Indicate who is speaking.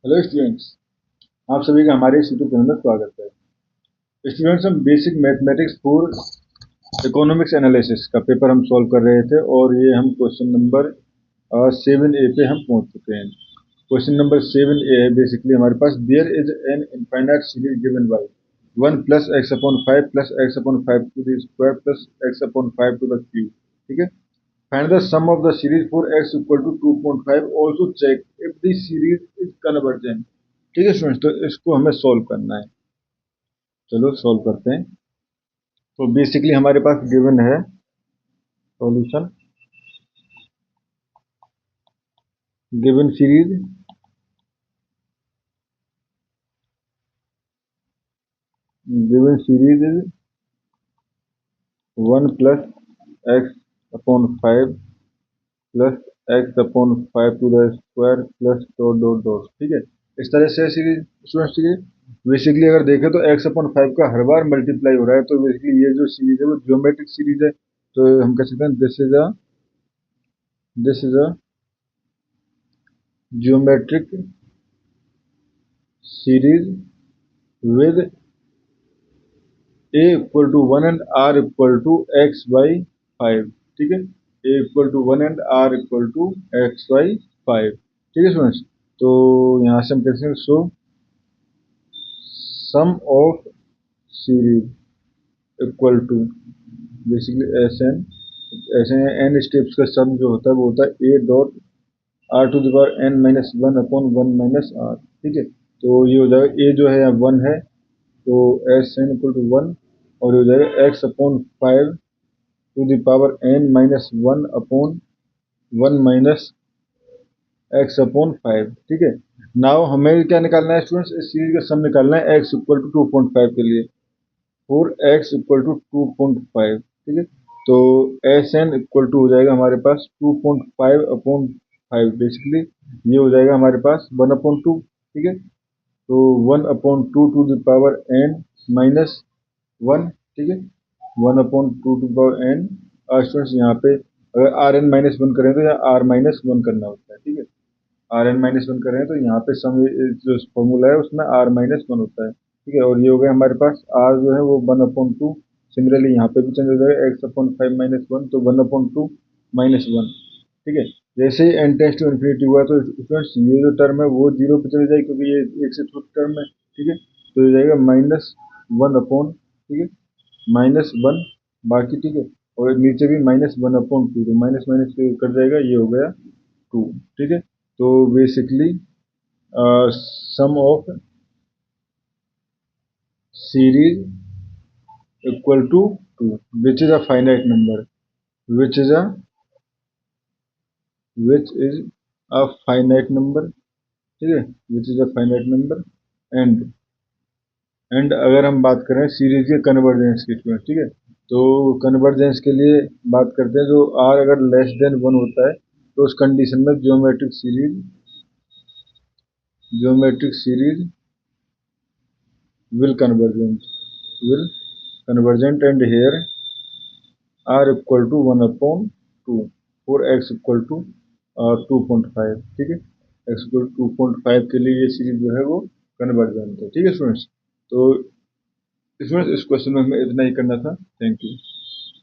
Speaker 1: Hello students, आप सभी का हमारे इस यूट्यूब चैनल में स्वागत है। स्टूडेंट्स, हम basic mathematics for economics analysis का पेपर हम सॉल्व कर रहे थे और ये हम क्वेश्चन नंबर 7A पे हम पहुंच चुके हैं। क्वेश्चन नंबर 7A है बेसिकली हमारे पास, there is an infinite series given by 1 plus x upon 5 plus x upon 5 to the square plus x upon 5 to the cube. ठीक है, find the sum of the series for x equal to 2.5, also check if the series is convergent. ठीक है students, तो इसको हमें solve करना है। चलो सॉल्व करते हैं। तो बेसिकली हमारे पास गिवन है solution, given series is 1 plus x upon 5 plus x upon 5 to the square plus dot dot dot. ठीक है, इस तरह से सीरीज स्टूडेंट्स सीरीज बेसिकली अगर देखें तो एक्स अपॉन 5 का हर बार मल्टीप्लाई हो रहा है, तो बेसिकली ये जो सीरीज है वो ज्योमेट्रिक सीरीज है। तो हम कह सकते हैं this is a geometric series with a equal to 1 and r equal to x by 5। ठीक है, a equal to 1 and r equal to x by 5। ठीक है स्टूडेंट्स, तो यहाँ से हम कहते हैं so sum of series equal to basically S N steps का सम जो होता है वो होता है a dot r to the power n minus 1 upon 1 minus r। ठीक है, तो ये हो जाएगा a जो है यहाँ 1 है, तो एस एन इक्वल टू 1, और हो जाएगा x upon 5 to the power n minus 1 upon 1 minus x upon 5। ठीक है, नाउ हमें क्या निकालना है स्टूडेंट्स, इस सीरीज का सम निकालना है x इक्वल टू 2.5 के लिए, फॉर x इक्वल टू 2.5। ठीक है, तो एस एन इक्वल टू हो जाएगा हमारे पास 2.5 अपॉन 5, बेसिकली ये हो जाएगा हमारे पास 1 अपॉन 2। ठीक है, तो 1 upon 2 to the power n minus 1। ठीक है, 1 upon 2 to power n। Students यहाँ पे अगर आर एन माइनस वन करें तो यहाँ आर माइनस वन करना होता है। ठीक है, आर एन माइनस वन करें तो यहाँ पे सम जो फॉर्मूला है उसमें आर माइनस वन होता है। ठीक है, और ये हो गया हमारे पास आर जो है वो 1/2। सिमिलरली यहाँ पे भी चेंज हो जाएगा एक्स अपॉन 5 माइनस वन, तो 1/2 माइनस वन। ठीक है, जैसे ही एन टेंस टू इन्फिनिटी हुआ तो स्टूडेंट्स ये जो टर्म है वो जीरो पे चली जाएगी, क्योंकि ये एक से छोटी टर्म है। ठीक है, तो ये जाएगा माइनस 1 अपॉन, ठीक है, माइनस वन बाकी। ठीक है, और नीचे भी माइनस 1/2, तो माइनस माइनस कट जाएगा, ये हो गया 2। ठीक है, तो basically sum of series equal to 2 which is a finite number, which is a which is a finite number. ठीक है, which is a finite number. And अगर हम बात करें सीरीज के कन्वर्जेंस की स्टूडेंट, ठीक है, तो कन्वर्जेंस के लिए बात करते हैं, जो आर अगर लेस देन वन होता है तो उस कंडीशन में geometric series will convergent will convergent, and here r equal to 1/2 for x equal to 2.5। ठीक है, x इक्वल 2.5 के लिए ये सीरीज जो है वो कन्वर्जेंट है। ठीक है स्टूडेंट्स, तो स्टूडेंट्स इस क्वेश्चन में हमें इतना ही करना था। Thank you.